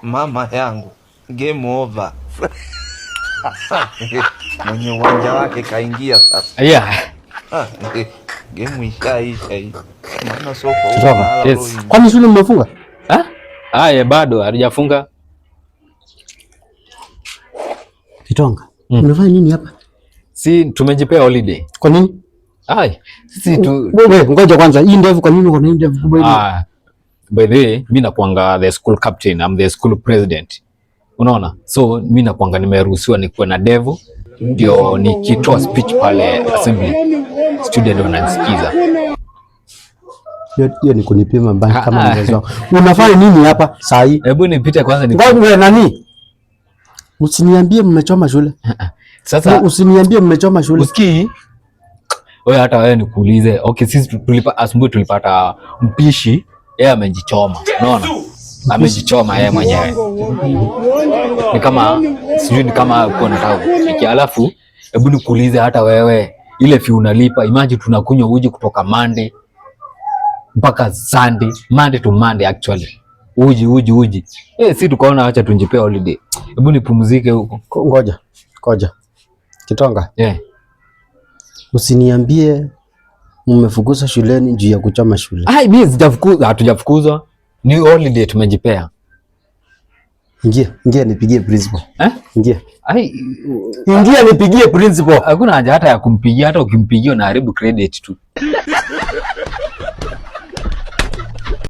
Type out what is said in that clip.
Mama yangu, game over. Mwenye uwanja wake kaingia sasa. Game ishaisha hii. Maana soko huko. Yes. Kwani shule mmefunga? Bado hatujafunga. Kitonga. Unafanya nini hapa? Si tumejipea holiday. Kwa nini? Sisi tu wewe ngoja kwanza. Hii ndevu kwa nini uko na hii ndevu kubwa hivi? By the way, mimi nakuanga the school captain, I'm the school president. Unaona? So mimi nakuanga nimeruhusiwa nikuwe na ndevu ndio nikitoa speech pale assembly. Student wananisikiza. Hiyo ni kunipima mbaya kama mwezo wako. Unafanya nini hapa saa hii? Hebu nipite kwanza Ngoja nani? Usiniambie mmechoma shule. Sasa usiniambie mmechoma shule. Usikii? Wewe hata wewe nikuulize. Okay, sisi asubuhi tulipata mpishi, yeye amejichoma. Unaona? Amejichoma yeye mwenyewe. Ni kama sijui ni kama uko nataka kufikia. Alafu hebu nikuulize hata wewe ile fee unalipa. Imagine tunakunywa uji kutoka Monday mpaka Sunday, Monday to Monday actually. Uji. Si tukaona acha tunjipe holiday. Hebu nipumzike huko. Ngoja. Kitonga. Usiniambie mmefukuza shuleni juu ya kuchoma shule. Mimi sijafukuza, hatujafukuzwa. Ni holiday tumejipea. Ingia nipigie principal. Ingia. Ingia nipigie principal. Hakuna haja hata ya kumpigia, hata ukimpigia unaharibu credit tu.